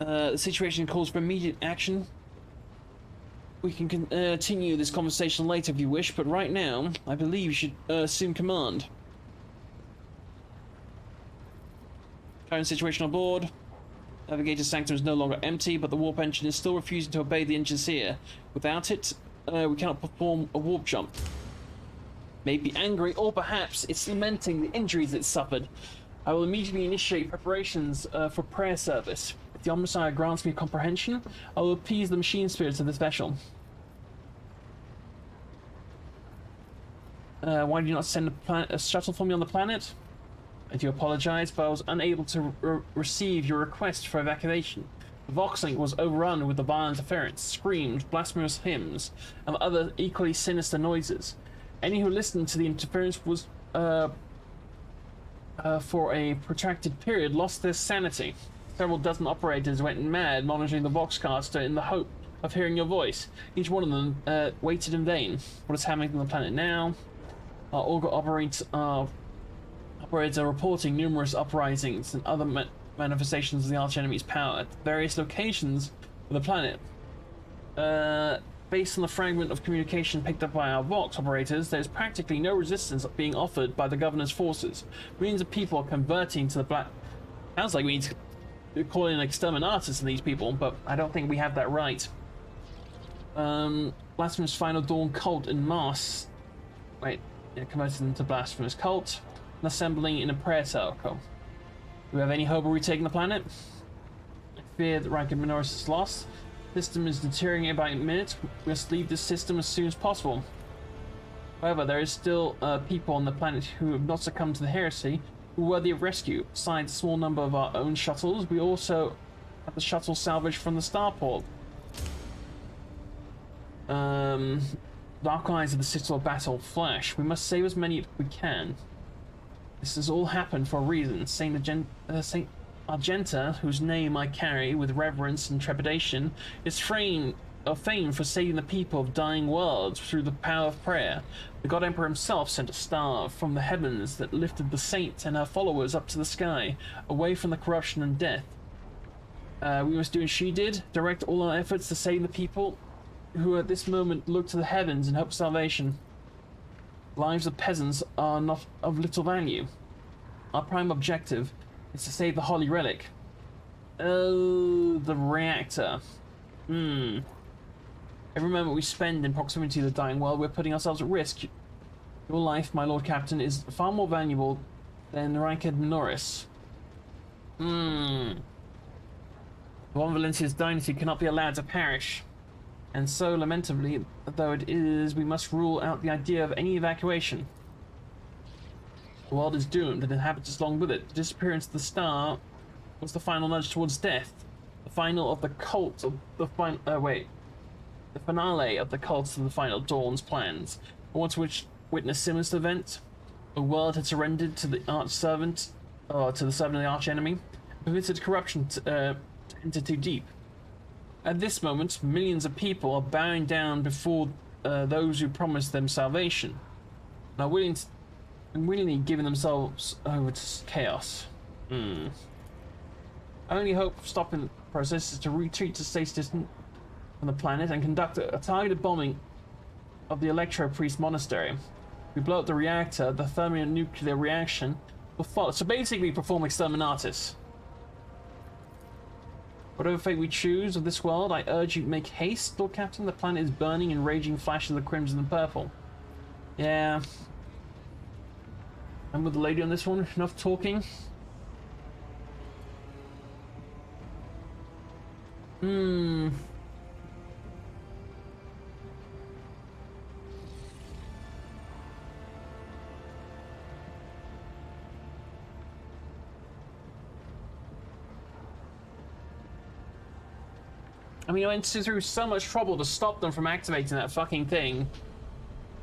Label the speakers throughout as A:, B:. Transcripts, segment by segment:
A: The situation calls for immediate action. We can continue this conversation later if you wish, but right now, I believe you should assume command. Current situation on board. Navigator Sanctum is no longer empty, but the warp engine is still refusing to obey the engines here. Without it, we cannot perform a warp jump. May be angry, or perhaps it's lamenting the injuries it suffered. I will immediately initiate preparations for prayer service. If the Omnissiah grants me comprehension, I will appease the machine spirits of this vessel. Why do you not send a shuttle for me on the planet? I do apologize, but I was unable to receive your request for evacuation. The Voxlink was overrun with the violent interference, screams, blasphemous hymns, and other equally sinister noises. Any who listened to the interference was, for a protracted period, lost their sanity. Several dozen operators went mad monitoring the Voxcaster in the hope of hearing your voice. Each one of them waited in vain. What is happening on the planet now? Our Augur operators are reporting numerous uprisings and other manifestations of the archenemy's power at various locations of the planet. Based on the fragment of communication picked up by our Vox operators, there's practically no resistance being offered by the governor's forces. Millions of people are converting to the black... Sounds like we need to call in exterminatus to these people, but I don't think we have that right. Blasphemous Final Dawn cult in mass... Wait, yeah, converted them to Blasphemous cult and assembling in a prayer circle. Do we have any hope of retaking the planet? I fear that Rankin Minoris is lost. System is deteriorating by minute. We must leave this system as soon as possible. However, there is still people on the planet who have not succumbed to the heresy, who are worthy of rescue. Besides a small number of our own shuttles, we also have the shuttle salvaged from the starport. Dark Eyes of the Citadel Battle Flash. We must save as many as we can. This has all happened for a reason. Saint Argenta, whose name I carry with reverence and trepidation, is famed for saving the people of dying worlds through the power of prayer. The God Emperor himself sent a star from the heavens that lifted the saint and her followers up to the sky, away from the corruption and death. We must do as she did, direct all our efforts to save the people who at this moment look to the heavens in hope of salvation. Lives of peasants are not of little value. Our prime objective is to save the Holy Relic. Oh, the reactor. Every moment we spend in proximity to the dying world, we're putting ourselves at risk. Your life, my Lord Captain, is far more valuable than Ranked Norris. One Valencia's dynasty cannot be allowed to perish. And so, lamentably, though it is, we must rule out the idea of any evacuation. The world is doomed, and inhabitants along with it. The disappearance of the star was the final nudge towards death. The final of the cult of the the finale of the cults of the Final Dawn's plans. I want to witness similar event. The world had surrendered to the arch-servant, or to the servant of the arch-enemy, and permitted corruption to enter too deep. At this moment, millions of people are bowing down before those who promised them salvation, and are willingly giving themselves over to chaos. Only hope of stopping the process is to retreat to stay distant from the planet and conduct a targeted bombing of the Electro Priest Monastery. If we blow up the reactor, the thermonuclear reaction will follow. So basically, perform exterminatus. Whatever fate we choose of this world, I urge you to make haste, Lord Captain. The planet is burning in raging flashes of crimson and purple. Yeah. I'm with the lady on this one. Enough talking. I mean, I went through so much trouble to stop them from activating that fucking thing.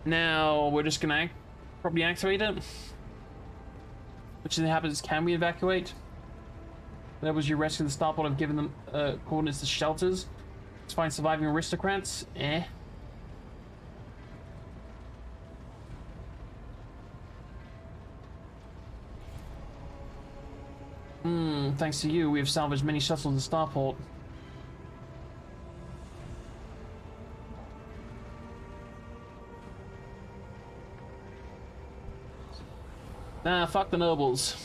A: Now we're just gonna probably activate it. Which happens, can we evacuate? That was your rescue the starport. I've given them coordinates to shelters. Let's find surviving aristocrats. thanks to you, we have salvaged many shuttles to Starport. Nah, fuck the nobles.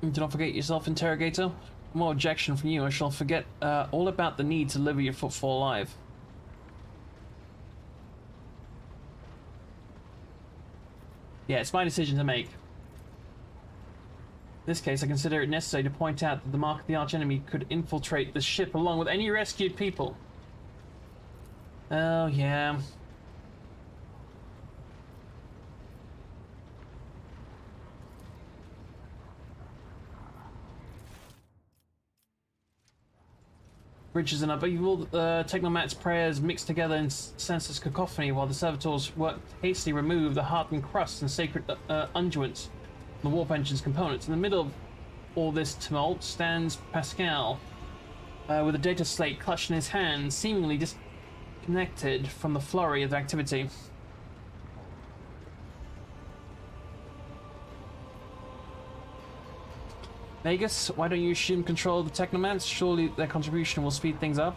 A: Do not forget yourself, interrogator. More objection from you, I shall forget all about the need to deliver your footfall alive. Yeah, it's my decision to make. In this case, I consider it necessary to point out that the mark of the archenemy could infiltrate the ship along with any rescued people. Oh, yeah. Bridges and upheaval, Technomat's prayers mixed together in senseless cacophony while the servitors worked to hastily remove the hardened crust and sacred unguents from the warp engine's components. In the middle of all this tumult stands Pascal, with a data slate clutched in his hand, seemingly disconnected from the flurry of activity. Magus, why don't you assume control of the Technomats? Surely their contribution will speed things up.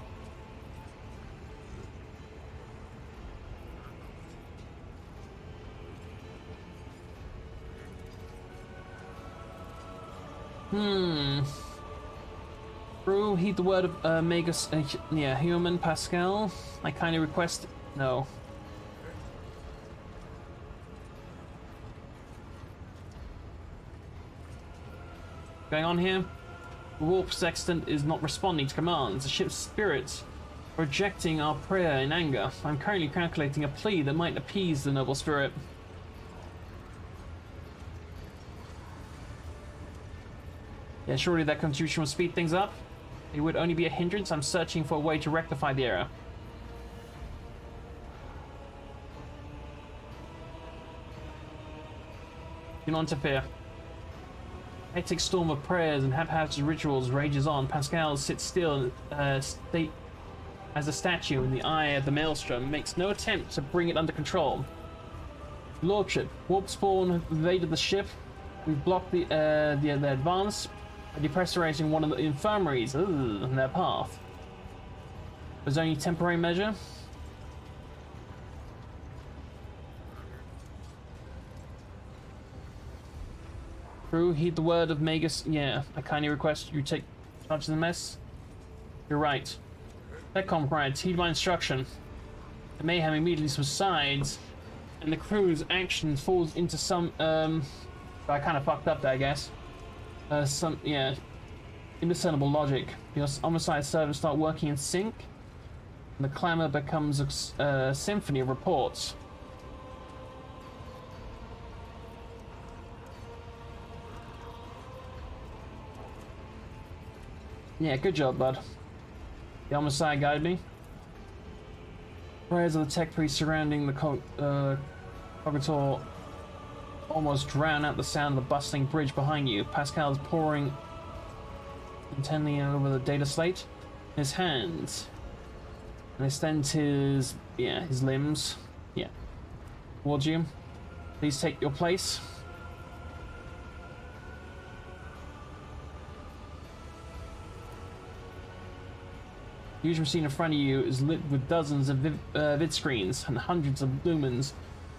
A: Brew, heed the word of Magus, yeah, human Pascal. I kindly request... No. Going on here? The warp sextant is not responding to commands. The ship's spirits are rejecting our prayer in anger. I'm currently calculating a plea that might appease the noble spirit. Yeah, surely that contribution will speed things up. It would only be a hindrance. I'm searching for a way to rectify the error. Do not interfere. Hectic storm of prayers and haphazard rituals rages on. Pascal sits still and state as a statue in the eye of the maelstrom, makes no attempt to bring it under control. Lordship, warp spawn have invaded the ship. We've blocked the advance by depressurizing one of the infirmaries in their path. It was only a temporary measure. Crew, heed the word of Magus. Yeah, I kindly request you take charge of the mess. You're right. Tech comrades, heed my instruction. The mayhem immediately subsides, and the crew's action falls into some, I kind of fucked up there, I guess. Yeah, indiscernible logic. Your homicide servers start working in sync, and the clamor becomes a symphony of reports. Yeah, good job, bud. The homicide guided me. Prayers of the tech priest surrounding the Cogator almost drown out the sound of the bustling bridge behind you. Pascal is poring intently over the data slate in his hands and extends his limbs towards you. Please take your place. The huge machine in front of you is lit with dozens of vid screens and hundreds of lumens,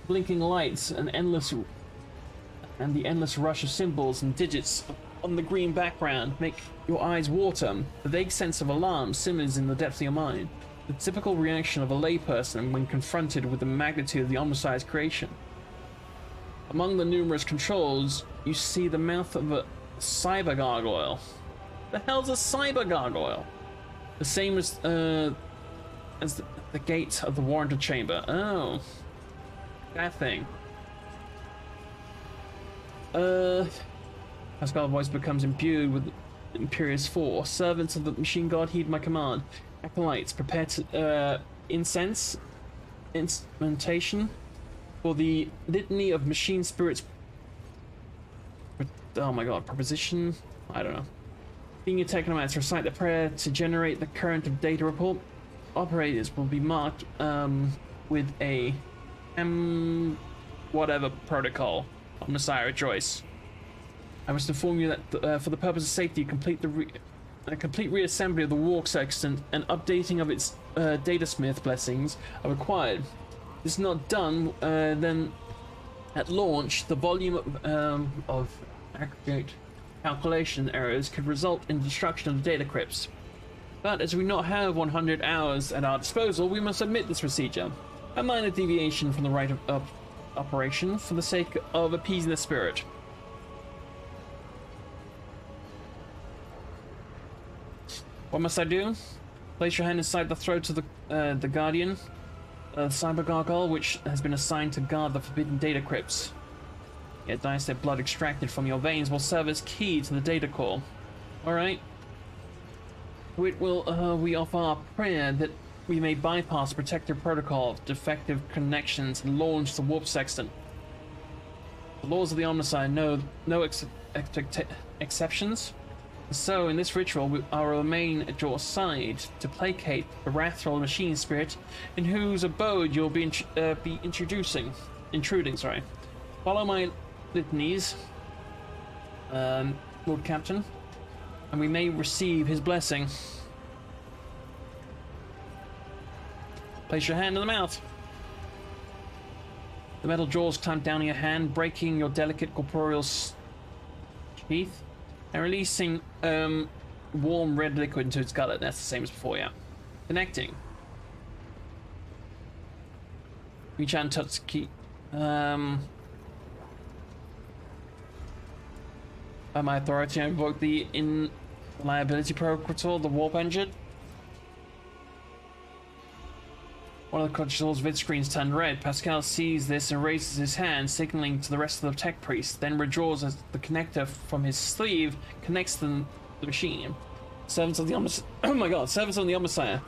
A: blinking lights, and the endless rush of symbols and digits on the green background make your eyes water. The vague sense of alarm simmers in the depths of your mind, the typical reaction of a layperson when confronted with the magnitude of the homicide's creation. Among the numerous controls, you see the mouth of a cyber gargoyle. The hell's a cyber gargoyle? The same as the gate of the warranted chamber. Oh, that thing. Pascal's voice becomes imbued with imperious force. Servants of the machine god, heed my command. Acolytes, prepare to incense instrumentation for the litany of machine spirits. Oh my god, proposition? I don't know. Senior Technomats recite the prayer to generate the current of data report. operators will be marked with a whatever protocol on Messiah choice. I must inform you that for the purpose of safety, complete complete reassembly of the Walk Sextant and updating of its datasmith blessings are required. This is not done, then at launch, the volume of aggregate calculation errors could result in destruction of the data crypts. But as we not have 100 hours at our disposal, we must omit this procedure. A minor deviation from the right of operation for the sake of appeasing the spirit. What must I do? Place your hand inside the throat of the Guardian, Cyber Gargoyle, which has been assigned to guard the forbidden data crypts. Yet dissect blood extracted from your veins will serve as key to the data core. Alright. We offer our prayer that we may bypass protective protocol of defective connections and launch the warp sextant. The laws of the Omnicide know no exceptions. So, in this ritual, I will remain at your side to placate the wrathful machine spirit in whose abode you'll be intruding. Sorry. Follow my litanies, Lord Captain, and we may receive his blessing. Place your hand in the mouth. The metal jaws clamp down on your hand, breaking your delicate corporeal sheath and releasing warm red liquid into its gullet. That's the same as before, yeah. Connecting. Reach out and touch the key. By my authority, I invoke the Inliability Protocol, the warp engine. One of the controls vid screens turned red. Pascal sees this and raises his hand, signaling to the rest of the tech priest, then withdraws as the connector from his sleeve connects the machine. Servants of the servants of the Omnissiah,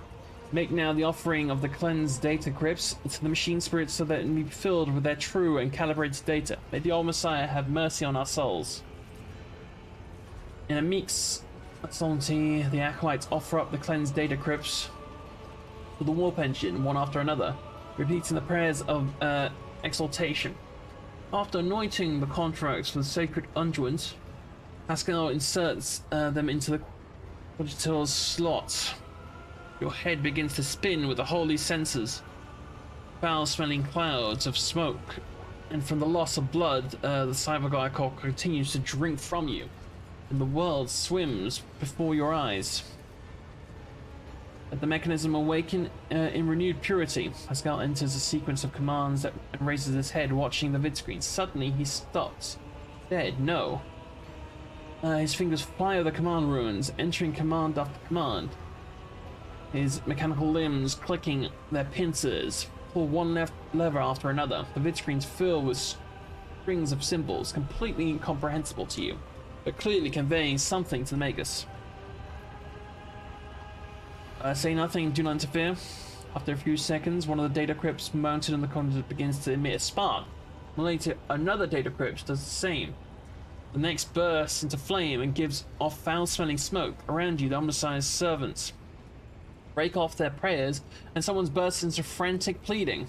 A: make now the offering of the cleansed data crypts to the machine spirits so that it may be filled with their true and calibrated data. May the Omnissiah have mercy on our souls. In a meek solemnity, the acolytes offer up the cleansed data crypts to the warp engine, one after another, repeating the prayers of exaltation. After anointing the contracts with sacred unguents, Pascal inserts them into the Quagitor's slot. Your head begins to spin with the holy senses. Foul-smelling clouds of smoke, and from the loss of blood, the Cyber Gargoyle continues to drink from you, and the world swims before your eyes. Let the mechanism awaken in renewed purity. Pascal enters a sequence of commands and raises his head, watching the vid screen. Suddenly, he stops. Dead? No. His fingers fly over the command ruins, entering command after command. His mechanical limbs clicking their pincers, pull one lever after another. The vid screen's filled with strings of symbols, completely incomprehensible to you, but clearly conveying something to the Magus. Say nothing, do not interfere. After a few seconds, one of the data crypts mounted on the conduit begins to emit a spark. Later, another data crypt does the same. The next bursts into flame and gives off foul-smelling smoke. Around you, the Omnissiah's servants break off their prayers, and someone bursts into frantic pleading.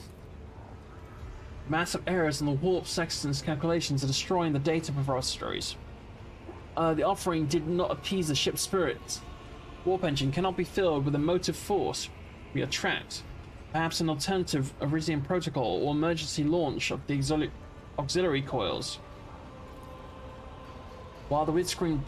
A: Massive errors in the warp sextant's calculations are destroying the data repositories. The offering did not appease the ship's spirits. Warp engine cannot be filled with a motive force. We are trapped. Perhaps an alternative Arisian protocol or emergency launch of the auxiliary coils. While the windscreen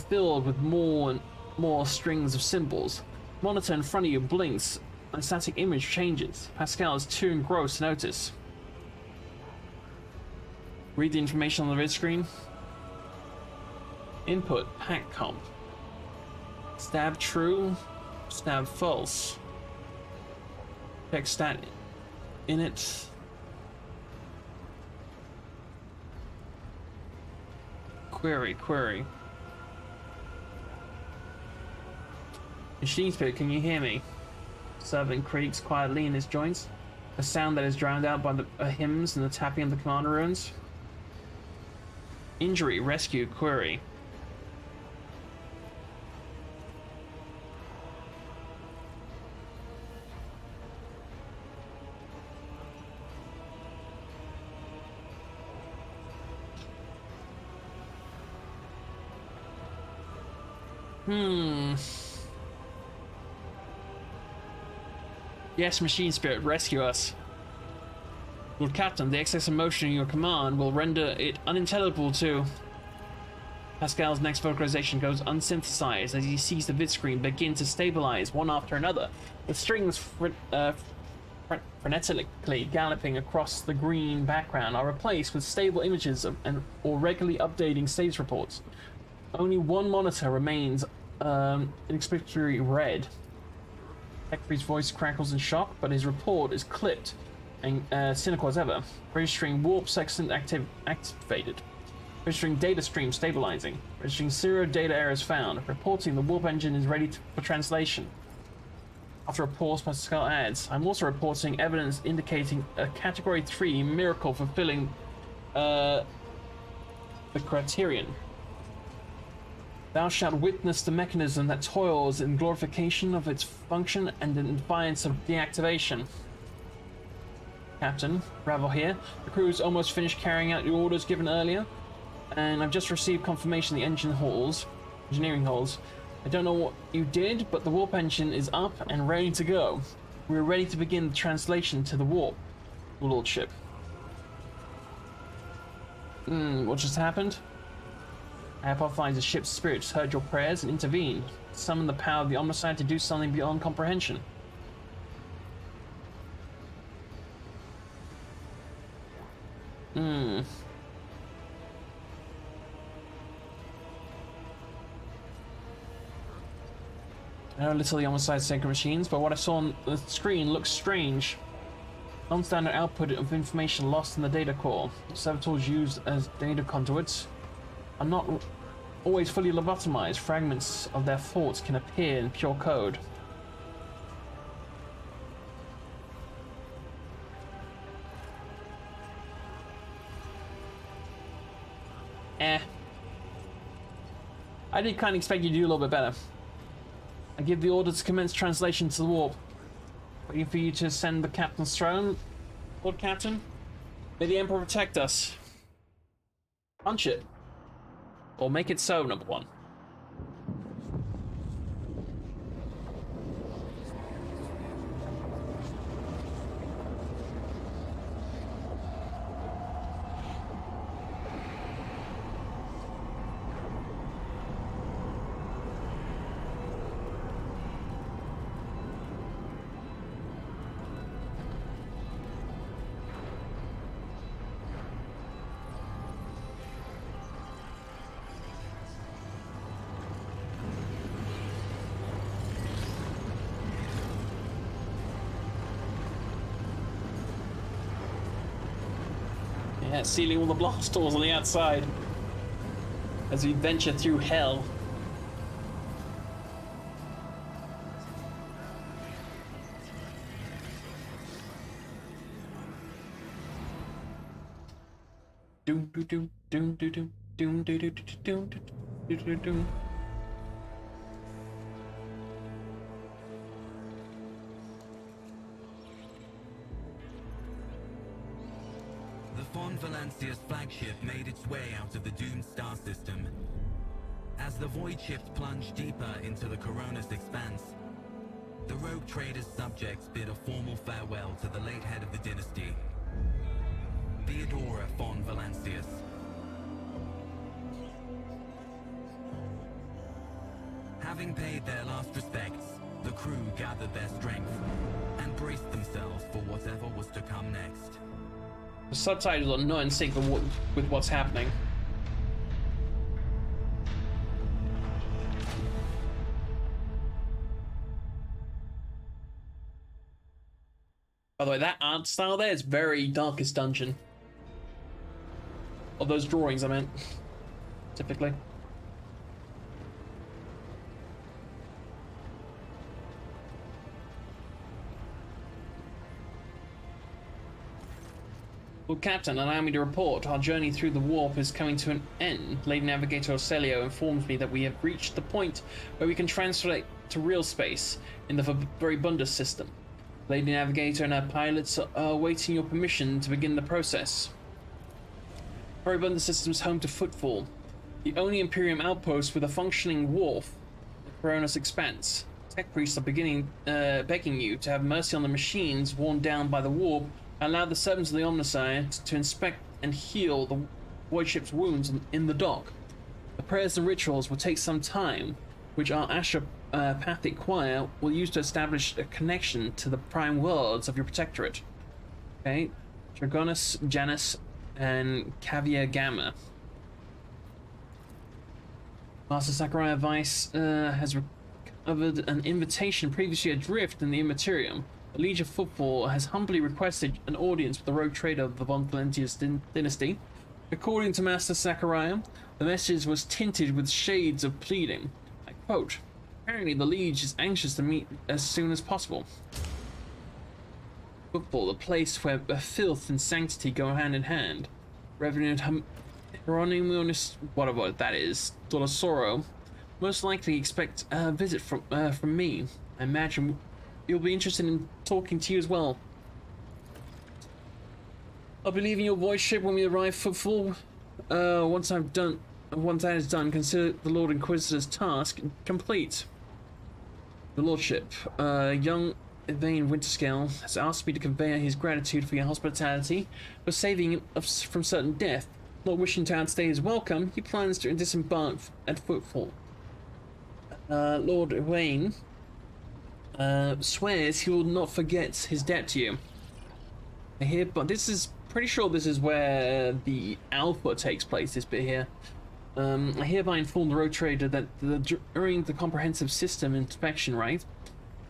A: filled with more and more strings of symbols, the monitor in front of you blinks and a static image changes. Pascal is too engrossed to notice. Read the information on the vid screen. Input, pack comp. Stab true, stab false. Check stat in it. Query. Machine spirit, can you hear me? Servant creaks quietly in his joints, a sound that is drowned out by the hymns and the tapping of the commander runes. Injury, rescue, query. Hmm. Yes, Machine Spirit, rescue us. Lord Captain, the excess emotion in your command will render it unintelligible to... Pascal's next vocalization goes unsynthesized as he sees the vid screen begin to stabilize one after another. The strings frenetically galloping across the green background are replaced with stable images or regularly updating status reports. Only one monitor remains inexplicably red. Secretary's voice crackles in shock, but his report is clipped and cynical as ever. Registering warp section activated. Registering data stream stabilizing. Registering zero data errors found. Reporting the warp engine is ready for translation. After a pause, Pascal adds, I'm also reporting evidence indicating a Category 3 miracle fulfilling the criterion. Thou shalt witness the mechanism that toils in glorification of its function and in defiance of deactivation. Captain, Ravel here. The crew's almost finished carrying out the orders given earlier, and I've just received confirmation the engineering halls. I don't know what you did, but the warp engine is up and ready to go. We're ready to begin the translation to the warp, Your Lordship. What just happened? I hypothesize the ship's spirits heard your prayers and intervened, summoned the power of the Omnicide to do something beyond comprehension. I know little the Omnicide sacred machines, but what I saw on the screen looks strange. Non-standard output of information lost in the data core. Servitors used as data conduits are not always fully lobotomized. Fragments of their thoughts can appear in pure code. I did kind of expect you to do a little bit better. I give the order to commence translation to the warp. Waiting for you to ascend the captain's throne, Lord Captain. May the Emperor protect us. Punch it. Or make it so, number one. Yeah, sealing all the blast doors on the outside as we venture through hell. Doom doom doom doom doom doom doom doom doom doom doom doom.
B: Valancia's flagship made its way out of the doomed star system. As the void shift plunged deeper into the Corona's expanse, the rogue trader's subjects bid a formal farewell to the late head of the dynasty, Theodora von Valancius. Having paid their last respects, the crew gathered their strength and braced themselves for whatever was to come next.
A: The subtitles are not in sync with what's happening. By the way, that art style there is very Darkest Dungeon. Or those drawings, I meant. Typically. Well, Captain, allow me to report. Our journey through the warp is coming to an end. Lady Navigator Celio informs me that we have reached the point where we can translate to real space in the Veribundus system. Lady Navigator and her pilots are awaiting your permission to begin the process. Veribundus system is home to Footfall, the only Imperium outpost with a functioning wharf Corona's expense. Tech priests are begging you to have mercy on the machines worn down by the warp and allow the servants of the Omnissiah to inspect and heal the void ship's wounds in the dock. The prayers and rituals will take some time, which our Ashapathic choir will use to establish a connection to the prime worlds of your protectorate. Okay, Dragonus, Janus, and Caviar Gamma. Master Zachariah Weiss has recovered an invitation previously adrift in the Immaterium. The Liege of Football has humbly requested an audience with the rogue trader of the Von Valentius dynasty. According to Master Zachariah, the message was tinted with shades of pleading. I quote, apparently the Liege is anxious to meet as soon as possible. Football, a place where filth and sanctity go hand in hand. Reverend Hieronymus, whatever that is, Dolosoro, most likely expect a visit from me. I imagine you'll be interested in talking to you as well. I'll be leaving your void ship when we arrive for full. Once that is done, consider the Lord Inquisitor's task complete. The Lordship, young Yvain Winterscale, has asked me to convey his gratitude for your hospitality, for saving him from certain death. Not wishing to outstay his welcome, he plans to disembark at Footfall. Lord Yvain swears he will not forget his debt to you. I hear, but this is pretty sure this is where the Alpha takes place. This bit here. I hereby inform the road trader that during the comprehensive system inspection, right,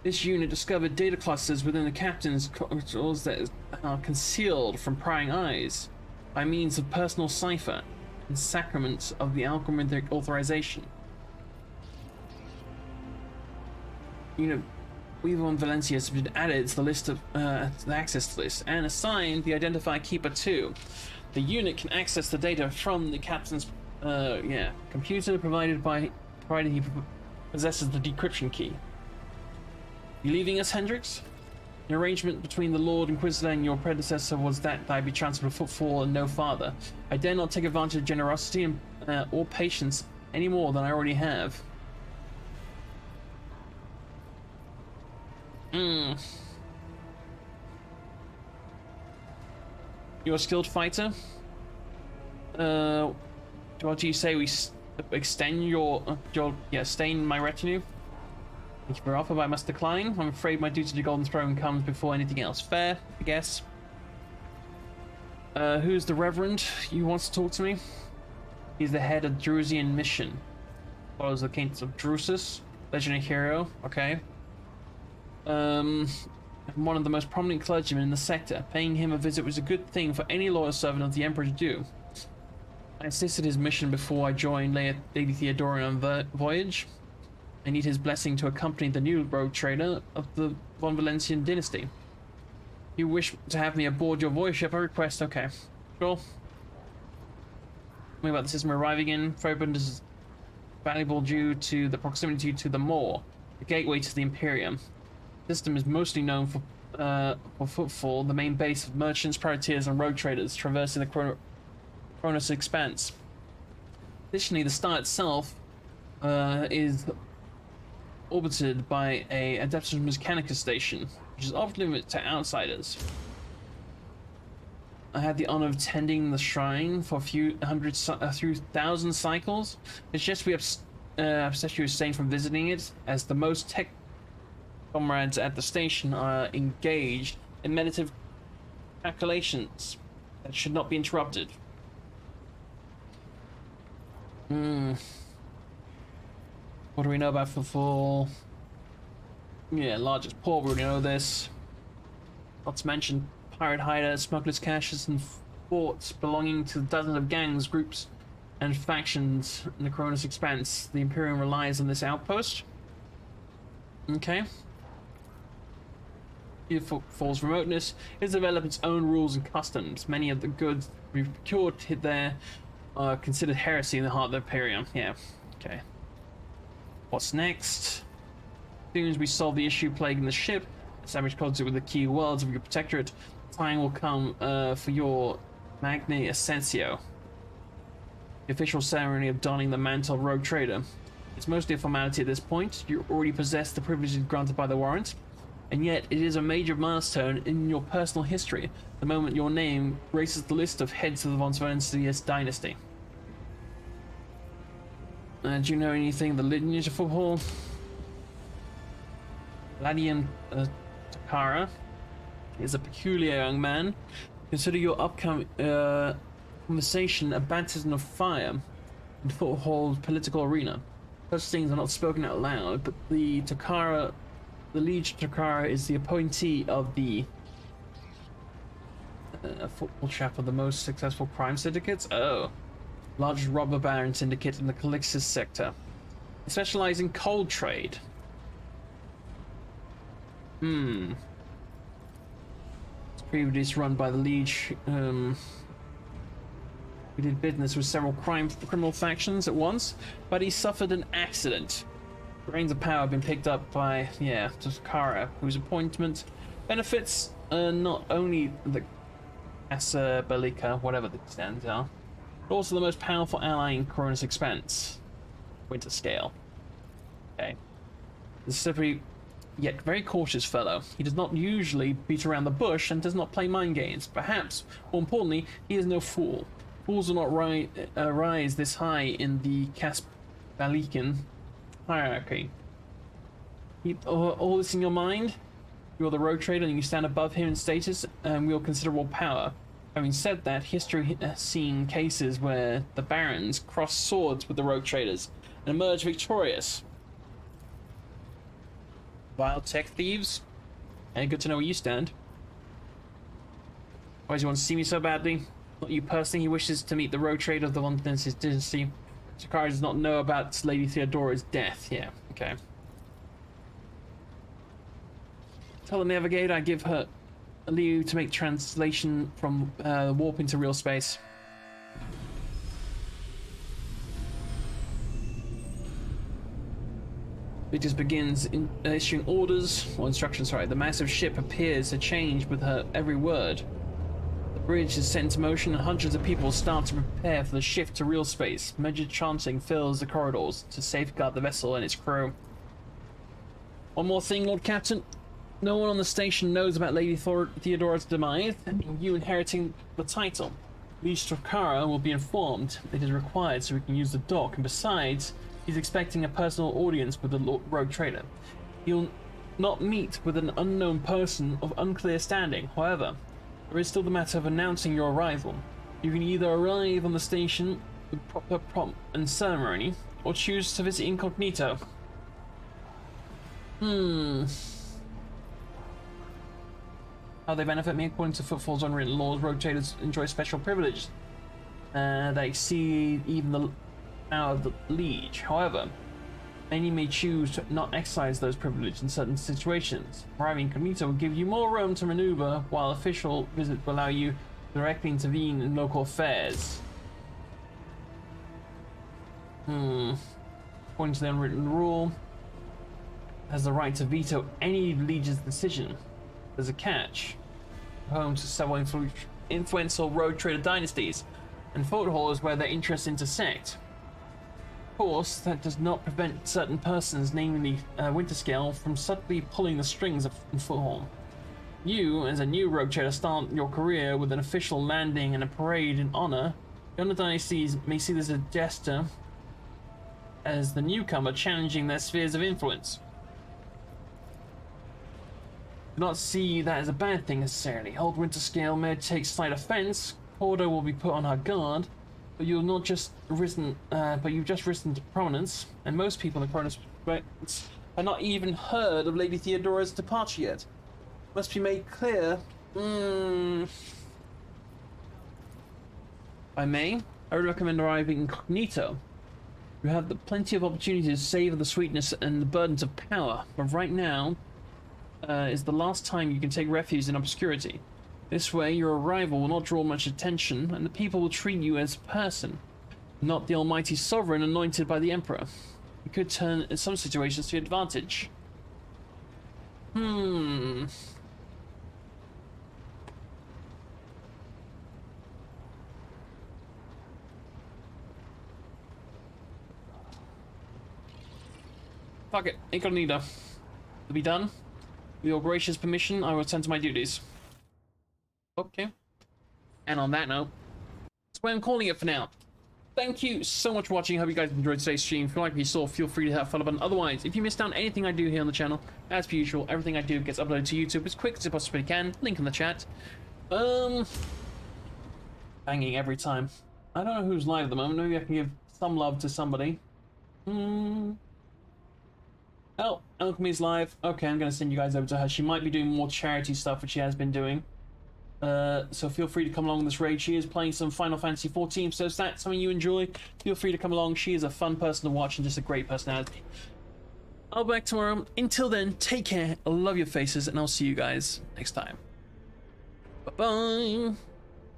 A: this unit discovered data clusters within the captain's corridors that are concealed from prying eyes by means of personal cipher and sacraments of the algorithmic authorization. We on Valencia has been added to the list of the access list and assigned the identifier keeper 2. The unit can access the data from the captain's computer provided he possesses the decryption key. You leaving us, Hendrix? The arrangement between the Lord Inquisitor and your predecessor was that I be transferred to Footfall and no farther. I dare not take advantage of generosity and, or patience any more than I already have. You're a skilled fighter? What do you say we extend stay in my retinue? Thank you for your offer, but I must decline. I'm afraid my duty to the Golden Throne comes before anything else. Fair, I guess. Who's the Reverend? You want to talk to me? He's the head of Drusian mission. Follows the Kings of Drusus, legendary hero. Okay. One of the most prominent clergymen in the sector. Paying him a visit was a good thing for any loyal servant of the Emperor to do. I assisted his mission before I joined Lady Theodora on the voyage. I need his blessing to accompany the new rogue trader of the Von Valentian dynasty. You wish to have me aboard your voyage ship? I request. Okay, sure. Tell me about the system arriving in. Frobund is valuable due to the proximity to the Moor, the gateway to the Imperium. The system is mostly known for Footfall, the main base of merchants, privateers, and rogue traders traversing the Cronus Expanse. Additionally, the star itself is orbited by a Adeptus Mechanicus station, which is off limit to outsiders. I had the honor of attending the shrine for a few thousand cycles. It's just we upset you abstain from visiting it, as the most tech comrades at the station are engaged in meditative calculations that should not be interrupted. What do we know about Footfall? Yeah, largest port, we already know this. Not to mention pirate hideouts, smugglers' caches, and forts belonging to dozens of gangs, groups, and factions in the Cronus Expanse. The Imperium relies on this outpost. Okay. Footfall's remoteness has developed its own rules and customs. Many of the goods we've procured there are considered heresy in the heart of the Imperium. Yeah, okay. What's next? As soon as we solve the issue plaguing the ship, establish contact with the key worlds of your protectorate, time will come for your Magni Ascensio, the official ceremony of donning the mantle of rogue trader. It's mostly a formality at this point. You already possess the privileges granted by the warrant, and yet it is a major milestone in your personal history, the moment your name graces the list of heads of the von Svenslius dynasty. Do you know anything of the lineage of football? Ladian Takara is a peculiar young man. Consider your upcoming conversation a baptism of fire in the foothold political arena. Such things are not spoken out loud, but the liege Takara is the appointee of the football chap of the most successful crime syndicates. Oh, largest robber baron syndicate in the Calixis sector. They specialize in coal trade. It's previously run by the liege. We did business with several criminal factions at once, but he suffered an accident. The reins of power have been picked up by, Takara, whose appointment benefits not only the Casa Bellica, whatever the stands are, but also the most powerful ally in Corona's expanse, Winter Scale. Okay. The slippery yet very cautious fellow. He does not usually beat around the bush and does not play mind games. Perhaps, more importantly, he is no fool. Fools do not rise this high in the Caspalican hierarchy. Keep all this in your mind. You're the rogue trader and you stand above him in status and wield considerable power. Having said that, history has seen cases where the barons crossed swords with the rogue traders and emerged victorious. Vile tech thieves? And good to know where you stand. Why does he want to see me so badly? Not you personally, he wishes to meet the rogue trader of the Von Svenslius dynasty. Takara does not know about Lady Theodora's death. Yeah, okay. Tell the navigator I give her a leave to make translation from warp into real space. It just begins issuing orders, or instructions, sorry. The massive ship appears to change with her every word. The bridge is set into motion and hundreds of people start to prepare for the shift to real space. Measured chanting fills the corridors to safeguard the vessel and its crew. One more thing, Lord Captain. No one on the station knows about Lady Theodora's demise, and you inheriting the title. Liege Takara will be informed. It is required so we can use the dock, and besides, he's expecting a personal audience with the rogue trader. He'll not meet with an unknown person of unclear standing. However, there is still the matter of announcing your arrival. You can either arrive on the station with proper pomp and ceremony, or choose to visit incognito. How they benefit me? According to Footfall's unwritten laws, rogue traders enjoy special privileges that exceed even the power of the liege. However, many may choose to not exercise those privileges in certain situations. Arriving incognito will give you more room to maneuver, while official visit will allow you to directly intervene in local affairs. According to the unwritten rule, has the right to veto any liege's decision. There's a catch. Home to several influential rogue trader dynasties, and Foothold is where their interests intersect. Of course, that does not prevent certain persons, namely Winterscale, from subtly pulling the strings of Foothold. You, as a new rogue trader, start your career with an official landing and a parade in honor. The other dynasties may see this as a gesture, as the newcomer challenging their spheres of influence. Do not see that as a bad thing necessarily. Old Winterscale may take slight offense. Cordo will be put on her guard, but you've just risen to prominence, and most people in Cronus have not even heard of Lady Theodora's departure yet. Must be made clear. If I may, I would recommend arriving incognito. You have plenty of opportunities to savor the sweetness and the burdens of power, but right now is the last time you can take refuge in obscurity. This way, your arrival will not draw much attention, and the people will treat you as a person, not the almighty sovereign anointed by the emperor. It could turn, in some situations, to your advantage. Fuck it, incognito. To be done. With your gracious permission, I will attend to my duties. Okay. And on that note, that's why I'm calling it for now. Thank you so much for watching. Hope you guys enjoyed today's stream. If you like what you saw, feel free to hit that follow button. Otherwise, if you missed out on anything I do here on the channel, as per usual, everything I do gets uploaded to YouTube as quick as I possibly can. Link in the chat. Banging every time. I don't know who's live at the moment. Maybe I can give some love to somebody. Oh, Alchemy's live. Okay, I'm going to send you guys over to her. She might be doing more charity stuff, which she has been doing. So feel free to come along this raid. She is playing some Final Fantasy XIV, so if that's something you enjoy, feel free to come along. She is a fun person to watch and just a great personality. I'll be back tomorrow. Until then, take care, love your faces, and I'll see you guys next time. Bye-bye!